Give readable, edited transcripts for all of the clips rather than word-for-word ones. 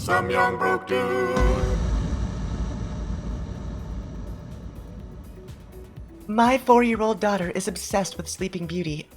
some young broke dude. My 4-year-old daughter is obsessed with Sleeping Beauty.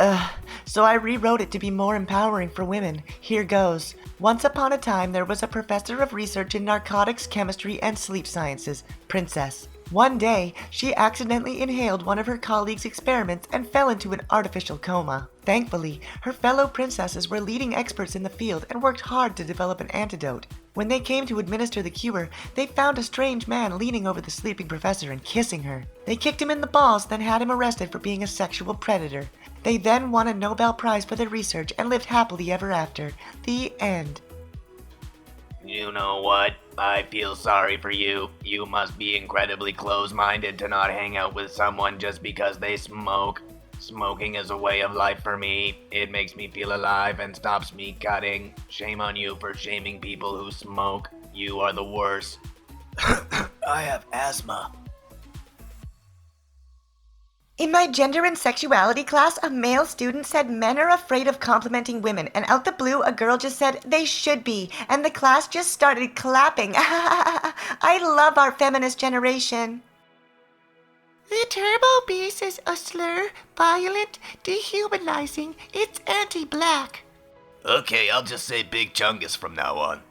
So I rewrote it to be more empowering for women. Here goes. Once upon a time, there was a professor of research in narcotics, chemistry, and sleep sciences, Princess. One day, she accidentally inhaled one of her colleagues' experiments and fell into an artificial coma. Thankfully, her fellow princesses were leading experts in the field and worked hard to develop an antidote. When they came to administer the cure, they found a strange man leaning over the sleeping professor and kissing her. They kicked him in the balls, then had him arrested for being a sexual predator. They then won a Nobel Prize for their research and lived happily ever after. The end. You know what? I feel sorry for you. You must be incredibly close-minded to not hang out with someone just because they smoke. Smoking is a way of life for me. It makes me feel alive and stops me cutting. Shame on you for shaming people who smoke. You are the worst. I have asthma. In my gender and sexuality class, a male student said men are afraid of complimenting women, and out the blue, a girl just said they should be, and the class just started clapping. I love our feminist generation. The turbo beast is a slur, violent, dehumanizing. It's anti-black. Okay, I'll just say Big Chungus from now on.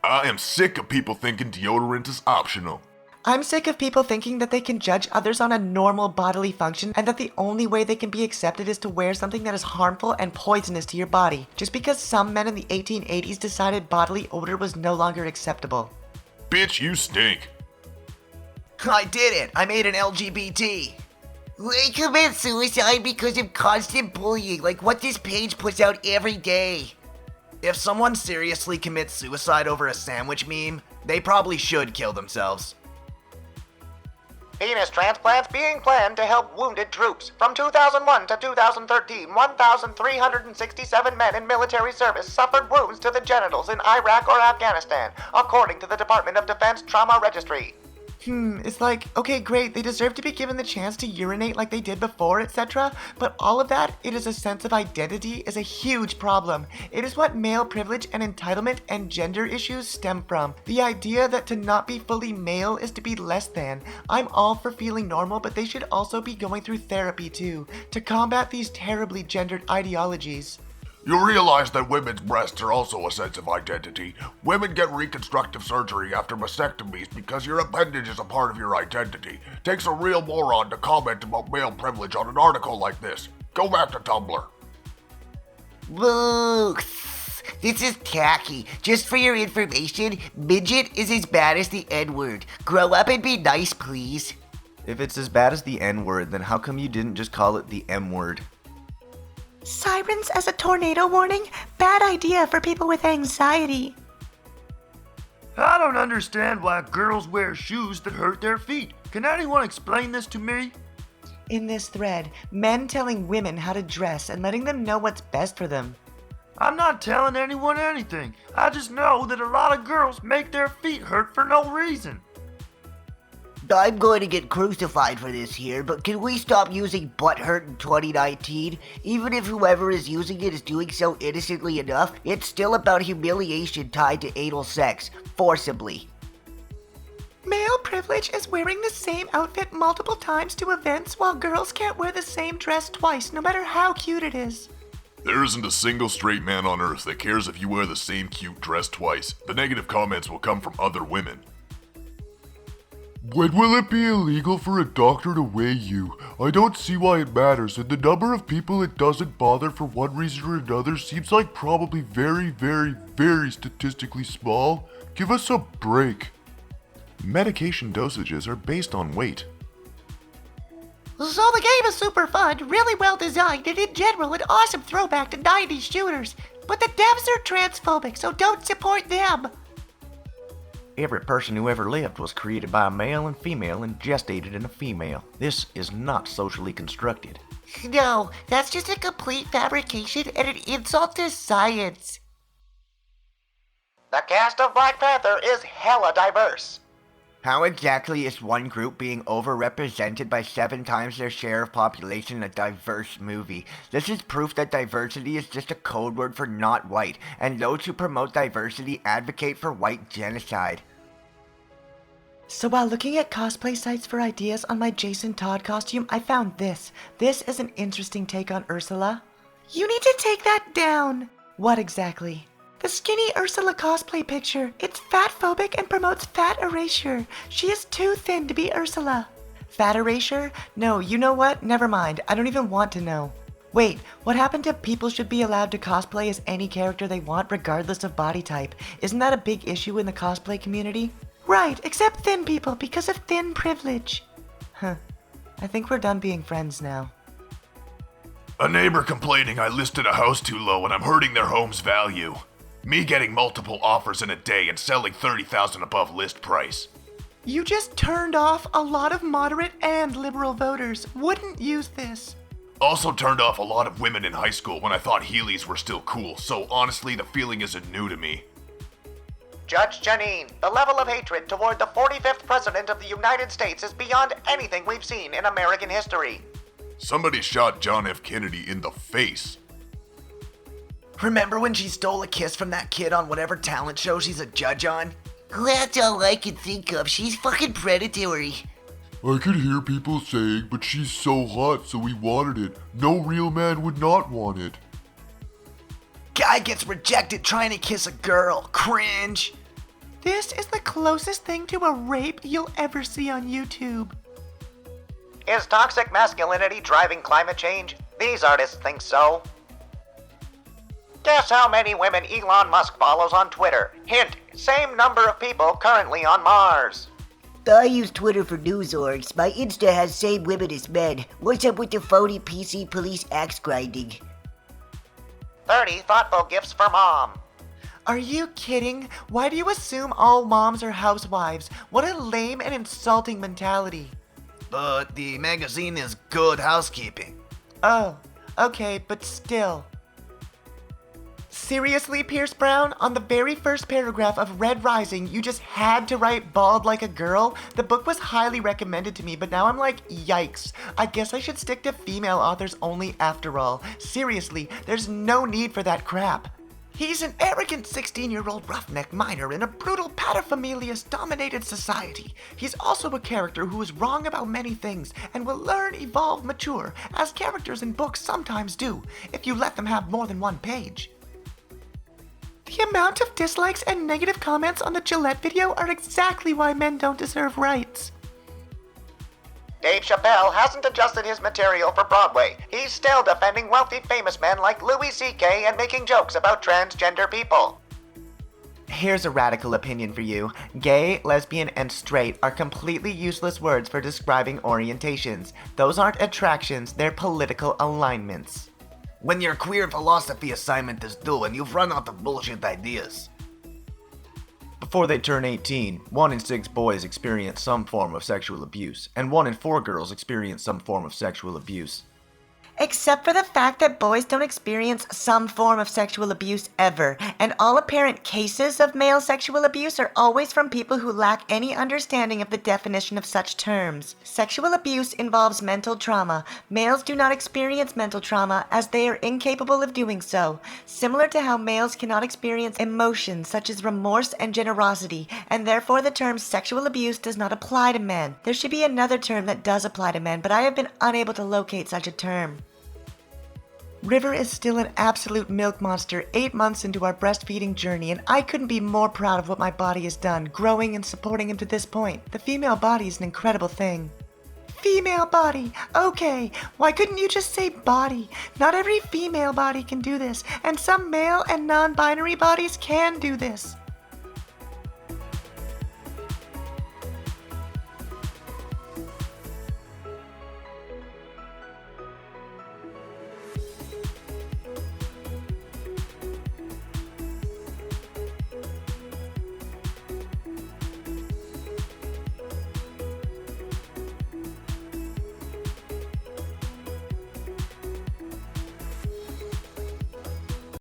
I am sick of people thinking deodorant is optional. I'm sick of people thinking that they can judge others on a normal bodily function and that the only way they can be accepted is to wear something that is harmful and poisonous to your body, just because some men in the 1880s decided bodily odor was no longer acceptable. Bitch, you stink. I did it! I made an LGBT! I commit suicide because of constant bullying, like what this page puts out every day. If someone seriously commits suicide over a sandwich meme, they probably should kill themselves. Penis transplants being planned to help wounded troops. From 2001 to 2013, 1,367 men in military service suffered wounds to the genitals in Iraq or Afghanistan, according to the Department of Defense Trauma Registry. It's like, okay, great, they deserve to be given the chance to urinate like they did before, etc. But all of that, it is a sense of identity, is a huge problem. It is what male privilege and entitlement and gender issues stem from. The idea that to not be fully male is to be less than. I'm all for feeling normal, but they should also be going through therapy too, to combat these terribly gendered ideologies. You realize that women's breasts are also a sense of identity. Women get reconstructive surgery after mastectomies because your appendage is a part of your identity. Takes a real moron to comment about male privilege on an article like this. Go back to Tumblr. Whoa, this is tacky. Just for your information, midget is as bad as the N-word. Grow up and be nice, please. If it's as bad as the N-word, then how come you didn't just call it the M-word? Sirens as a tornado warning? Bad idea for people with anxiety. I don't understand why girls wear shoes that hurt their feet. Can anyone explain this to me? In this thread, men telling women how to dress and letting them know what's best for them. I'm not telling anyone anything. I just know that a lot of girls make their feet hurt for no reason. I'm going to get crucified for this here, but can we stop using butthurt in 2019? Even if whoever is using it is doing so innocently enough, it's still about humiliation tied to anal sex, forcibly. Male privilege is wearing the same outfit multiple times to events while girls can't wear the same dress twice, no matter how cute it is. There isn't a single straight man on earth that cares if you wear the same cute dress twice. The negative comments will come from other women. When will it be illegal for a doctor to weigh you? I don't see why it matters, and the number of people it doesn't bother for one reason or another seems like probably very, very, very statistically small. Give us a break. Medication dosages are based on weight. So the game is super fun, really well designed, and in general an awesome throwback to 90s shooters. But the devs are transphobic, so don't support them. Every person who ever lived was created by a male and female and gestated in a female. This is not socially constructed. No, that's just a complete fabrication and an insult to science. The cast of Black Panther is hella diverse. How exactly is one group being overrepresented by 7 times their share of population in a diverse movie? This is proof that diversity is just a code word for not white, and those who promote diversity advocate for white genocide. So while looking at cosplay sites for ideas on my Jason Todd costume, I found this. This is an interesting take on Ursula. You need to take that down. What exactly? The skinny Ursula cosplay picture. It's fat-phobic and promotes fat erasure. She is too thin to be Ursula. Fat erasure? No, you know what? Never mind. I don't even want to know. Wait, what happened to people should be allowed to cosplay as any character they want regardless of body type? Isn't that a big issue in the cosplay community? Right, except thin people because of thin privilege. Huh. I think we're done being friends now. A neighbor complaining I listed a house too low and I'm hurting their home's value. Me getting multiple offers in a day and selling $30,000 above list price. You just turned off a lot of moderate and liberal voters. Wouldn't use this. Also turned off a lot of women in high school when I thought Heelys were still cool, so honestly the feeling isn't new to me. Judge Janine, the level of hatred toward the 45th President of the United States is beyond anything we've seen in American history. Somebody shot John F. Kennedy in the face. Remember when she stole a kiss from that kid on whatever talent show she's a judge on? That's all I can think of. She's fucking predatory. I could hear people saying, but she's so hot, so we wanted it. No real man would not want it. Guy gets rejected trying to kiss a girl. Cringe. This is the closest thing to a rape you'll ever see on YouTube. Is toxic masculinity driving climate change? These artists think so. Guess how many women Elon Musk follows on Twitter? Hint, same number of people currently on Mars. I use Twitter for news orgs. My Insta has same women as men. What's up with the phony PC police axe grinding? 30 thoughtful gifts for mom. Are you kidding? Why do you assume all moms are housewives? What a lame and insulting mentality. But the magazine is Good Housekeeping. Oh, okay, but still. Seriously, Pierce Brown? On the very first paragraph of Red Rising, you just had to write bald like a girl? The book was highly recommended to me, but now I'm like, yikes. I guess I should stick to female authors only after all. Seriously, there's no need for that crap. He's an arrogant 16-year-old roughneck miner in a brutal paterfamilias-dominated society. He's also a character who is wrong about many things and will learn, evolve, mature, as characters in books sometimes do, if you let them have more than one page. The amount of dislikes and negative comments on the Gillette video are exactly why men don't deserve rights. Dave Chappelle hasn't adjusted his material for Broadway. He's still defending wealthy famous men like Louis C.K. and making jokes about transgender people. Here's a radical opinion for you. Gay, lesbian, and straight are completely useless words for describing orientations. Those aren't attractions, they're political alignments. When your queer philosophy assignment is due and you've run out of bullshit ideas. Before they turn 18, 1 in 6 boys experience some form of sexual abuse, and 1 in 4 girls experience some form of sexual abuse. Except for the fact that boys don't experience some form of sexual abuse ever, and all apparent cases of male sexual abuse are always from people who lack any understanding of the definition of such terms. Sexual abuse involves mental trauma. Males do not experience mental trauma as they are incapable of doing so, similar to how males cannot experience emotions such as remorse and generosity, and therefore the term sexual abuse does not apply to men. There should be another term that does apply to men, but I have been unable to locate such a term. River is still an absolute milk monster 8 months into our breastfeeding journey, and I couldn't be more proud of what my body has done, growing and supporting him to this point. The female body is an incredible thing. Female body! Okay, why couldn't you just say body? Not every female body can do this, and some male and non-binary bodies can do this.